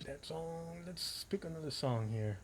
that song. Let's pick another song here.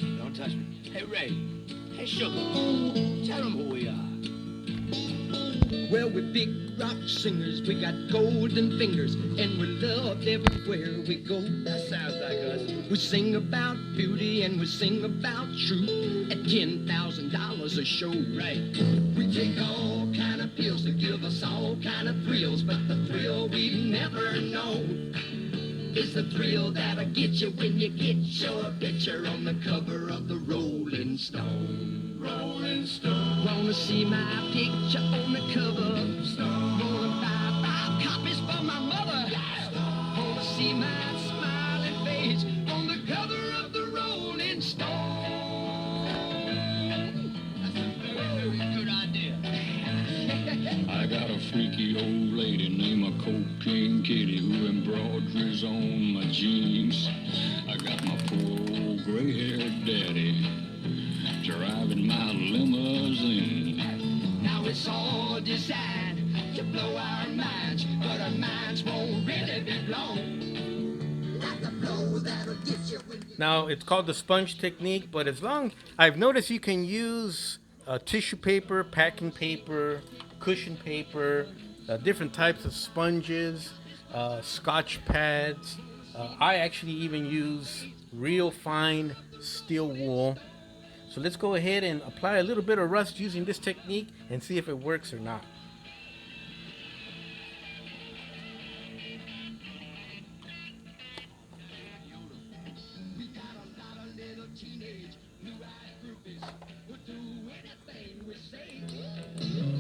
Don't touch me. Hey, Ray. Hey, Sugar. Tell them who we are. Well, we're big rock singers, we got golden fingers, and we're loved everywhere we go. That sounds like us. We sing about beauty and we sing about truth at $10,000 a show. Right. We take all kind of pills to give us all kind of thrills, but the thrill we've never known is the thrill that'll get you when you get your picture on the cover of the Rolling Stone. Rolling Stone. Wanna see my picture on the cover? Stone. Wanna buy 5 copies for my mother? Wanna see my smiling face on the cover of the Rolling Stone? That's a very, very good idea. I got a freaky old lady named a Cocaine Kitty who embroideries on my jeans. I got my poor old gray-haired daddy driving my limousine. Now it's all designed to blow our minds, but our minds won't really be blown. Like the blow that'll get you when you... Now it's called the sponge technique, but as long I've noticed you can use tissue paper, packing paper, cushion paper, different types of sponges, Scotch pads. I actually even use real fine steel wool. So let's go ahead and apply a little bit of rust using this technique and see if it works or not.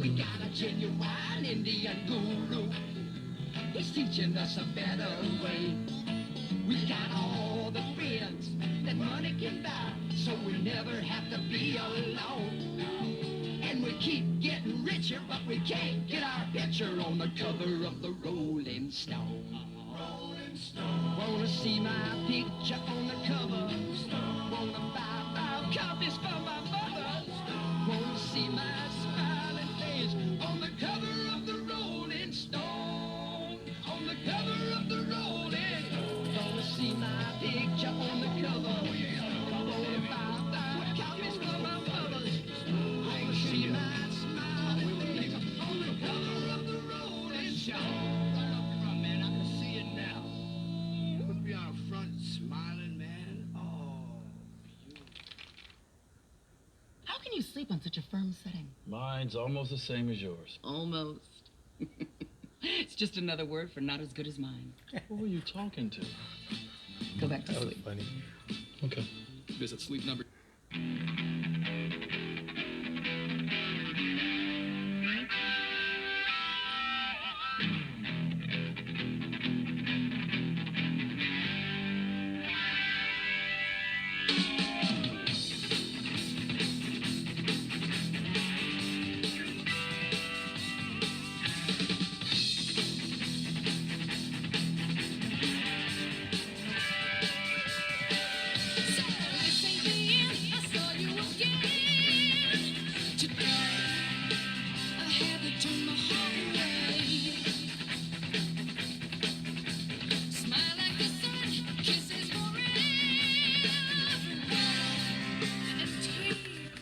We got a genuine Indian guru. He's teaching us a better way. We got all the friends that money can buy, so we never have to be alone. And we keep getting richer, but we can't get our picture on the cover of the Rolling Stone. Rolling Stone. Wanna see my picture on the cover? Wanna buy 5 copies for my mother? Wanna see my smiling face on the cover of the Rolling Stone? On the cover of the Rolling Stone. Wanna see my picture on the cover? Wanna buy 5 copies for my mother? Wanna see my smiling face on the cover of the Rolling Stone? Right up front, man. I can see it now. Put me on the front smiling, man. Oh, beautiful. How can you sleep on such a firm setting? Mine's almost the same as yours. Almost. It's just another word for not as good as mine. Who are you talking to? Go back to That was sleep. funny. Okay. Visit Sleep Number.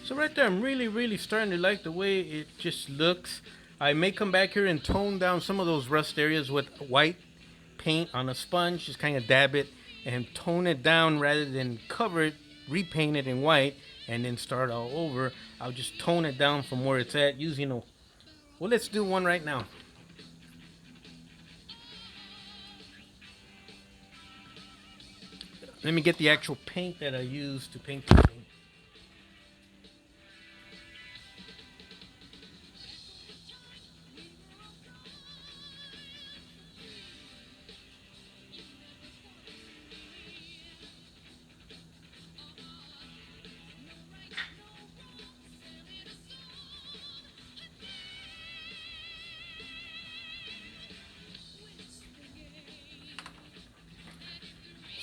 So right there, I'm really starting to like the way it just looks. I may come back here and tone down some of those rust areas with white paint on a sponge, just kind of dab it and tone it down rather than cover it, repaint it in white, and then start all over. I'll just tone it down from where it's at using a... Well, let's do one right now. Let me get the actual paint that I use to paint the thing.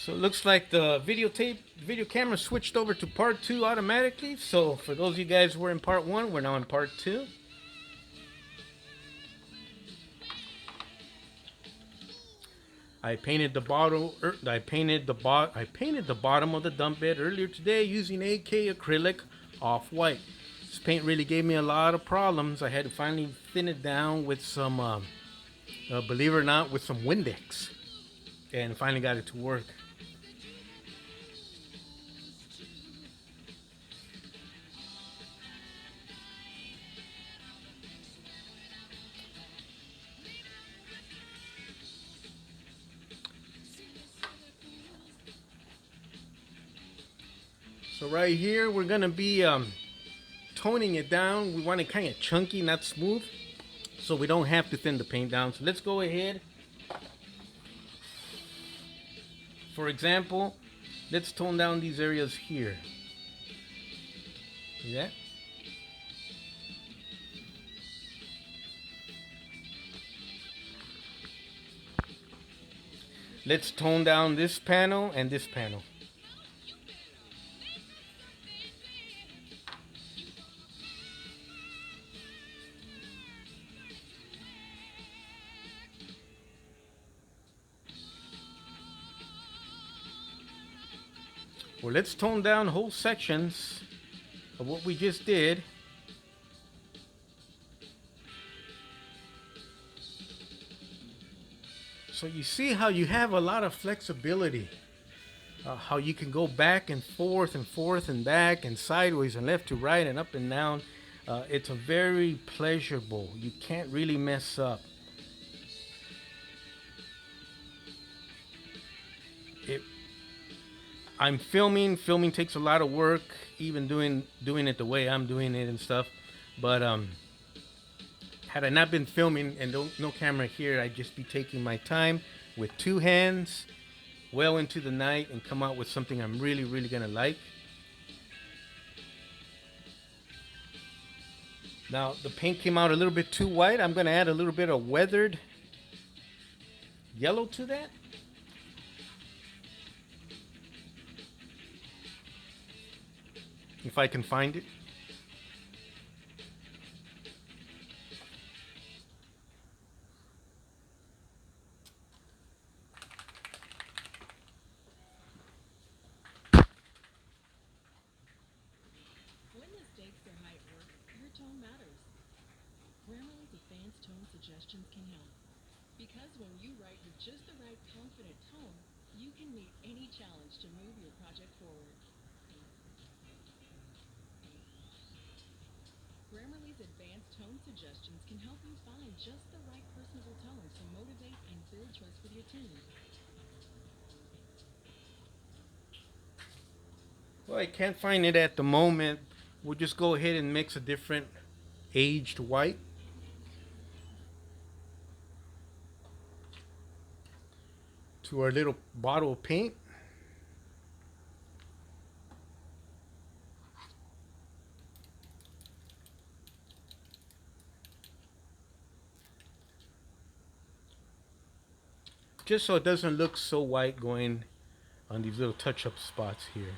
So it looks like the videotape video camera switched over to part 2 automatically. So for those of you guys who were in part 1, we're now in part 2. I painted the bottom. I painted the bottom of the dump bed earlier today using AK acrylic off-white. This paint really gave me a lot of problems. I had to finally thin it down with some, believe it or not, with some Windex, and finally got it to work. So right here, we're gonna be toning it down. We want it kind of chunky, not smooth, so we don't have to thin the paint down. So let's go ahead. For example, let's tone down these areas here. See that? Let's tone down this panel and this panel. Well, let's tone down whole sections of what we just did. So you see how you have a lot of flexibility. How you can go back and forth and back and sideways and left to right and up and down. It's a very pleasurable. You can't really mess up. I'm filming. Filming takes a lot of work, even doing it the way I'm doing it and stuff. But had I not been filming and no camera here, I'd just be taking my time with 2 hands, well into the night, and come out with something I'm really, really gonna like. Now the paint came out a little bit too white. I'm gonna add a little bit of weathered yellow to that. If I can find it. When the stakes are high at work, your tone matters. Grammarly's advanced tone suggestions can help. Because when you write with just the right confident tone, you can meet any challenge to move your project forward. Grammarly's advanced tone suggestions can help you find just the right personable tone to motivate and build trust with your team. Well, I can't find it at the moment. We'll just go ahead and mix a different aged white. To our little bottle of paint. Just so it doesn't look so white going on these little touch-up spots here.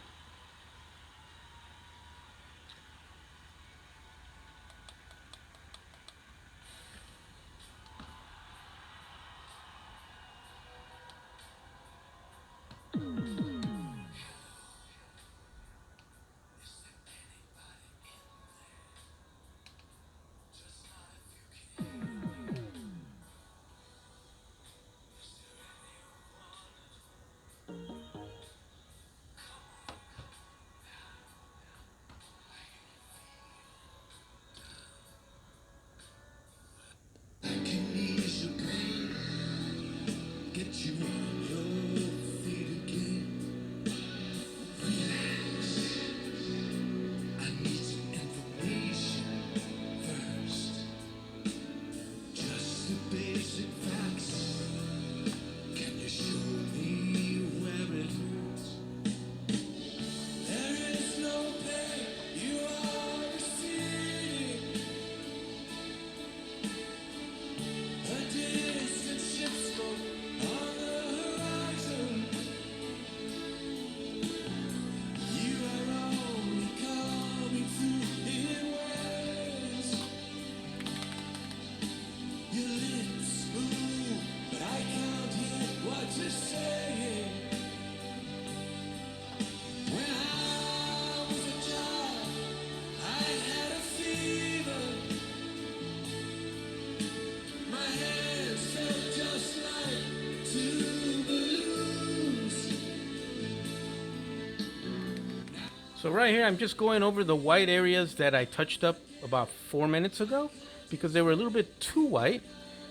So right here, I'm just going over the white areas that I touched up about 4 minutes ago because they were a little bit too white.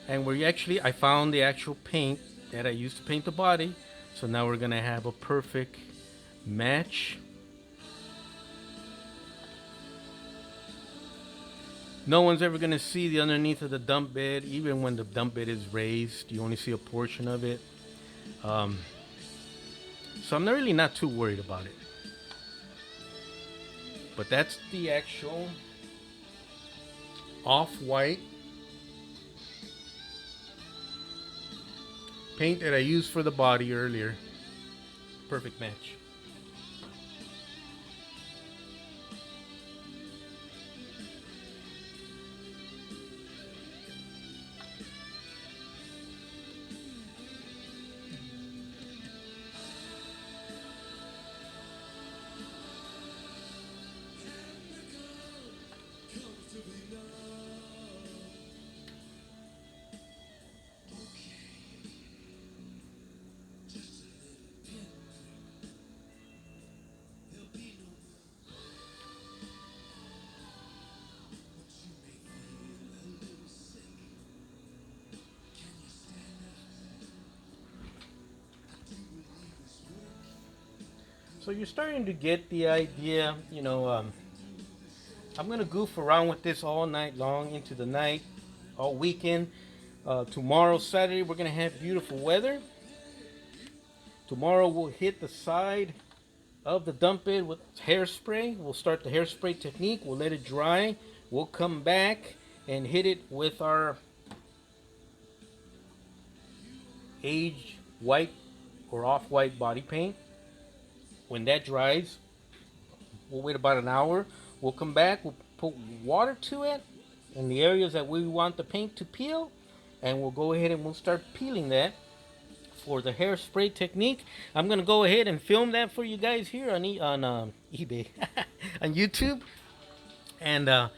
And I found the actual paint that I used to paint the body. So now we're gonna have a perfect match. No one's ever gonna see the underneath of the dump bed, even when the dump bed is raised. You only see a portion of it. So I'm really not too worried about it. But that's the actual off-white paint that I used for the body earlier. Perfect match. So you're starting to get the idea, I'm gonna goof around with this all night long into the night, all weekend. Tomorrow, Saturday, we're gonna have beautiful weather. Tomorrow we'll hit the side of the dump bed with hairspray. We'll start the hairspray technique. We'll let it dry. We'll come back and hit it with our aged white or off-white body paint. When that dries, we'll wait about an hour. We'll come back, we'll put water to it in the areas that we want the paint to peel, and we'll go ahead and we'll start peeling that for the hairspray technique. I'm gonna go ahead and film that for you guys here on eBay, on YouTube, and I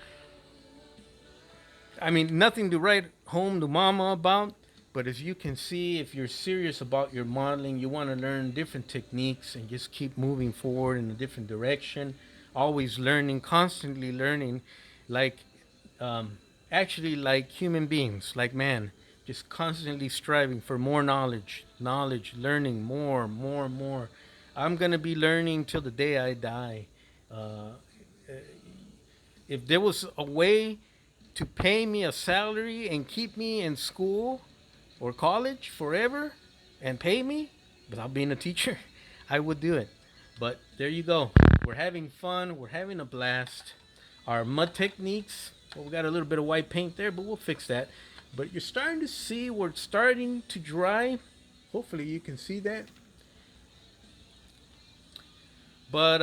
mean, nothing to write home to mama about. But as you can see, if you're serious about your modeling, you want to learn different techniques and just keep moving forward in a different direction. Always learning, constantly learning, like like human beings, like man, just constantly striving for more knowledge, learning more. I'm gonna be learning till the day I die. If there was a way to pay me a salary and keep me in school or college forever and pay me without being a teacher, I would do it. But there you go. We're having fun. We're having a blast. Our mud techniques, well, we got a little bit of white paint there, but we'll fix that. But you're starting to see we're starting to dry. Hopefully you can see that. But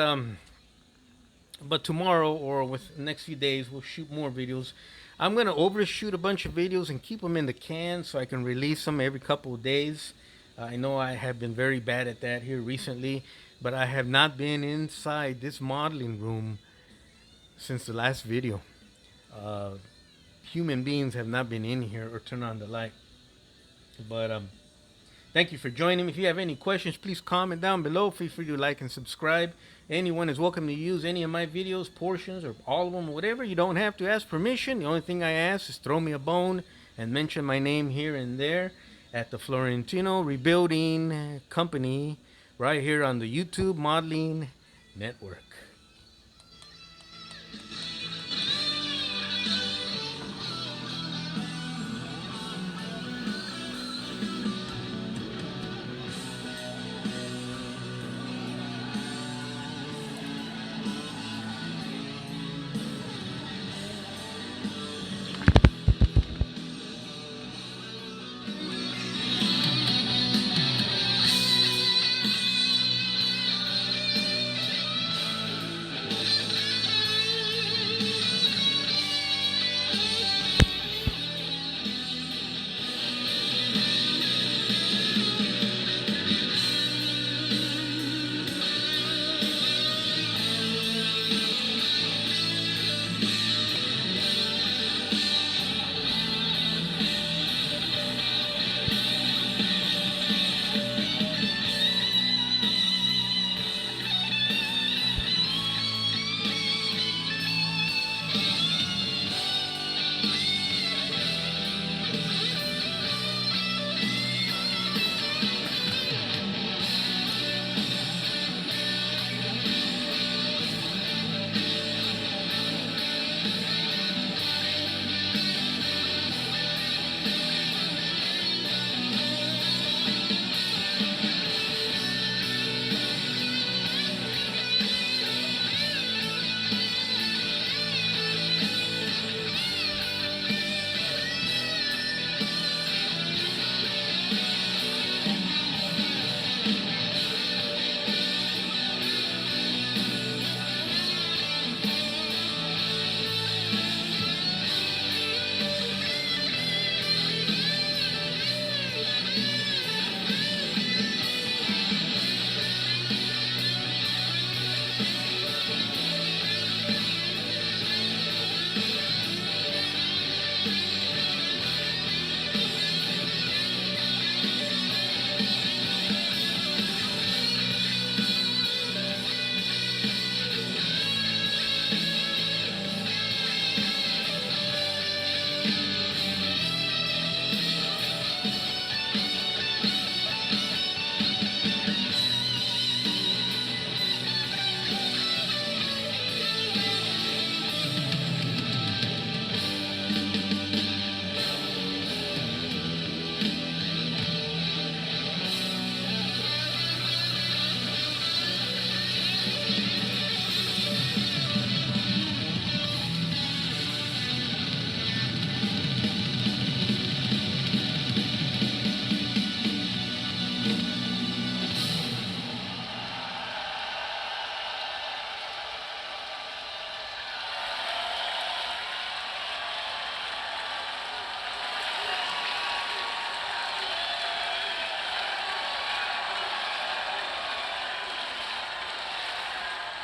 tomorrow or with the next few days, we'll shoot more videos. I'm going to overshoot a bunch of videos and keep them in the can so I can release them every couple of days. I know I have been very bad at that here recently, but I have not been inside this modeling room since the last video. Human beings have not been in here or turned on the light. But thank you for joining me. If you have any questions, please comment down below. Feel free to like and subscribe. Anyone is welcome to use any of my videos, portions, or all of them, whatever. You don't have to ask permission. The only thing I ask is throw me a bone and mention my name here and there at the Florentino Rebuilding Company right here on the YouTube Modeling Network.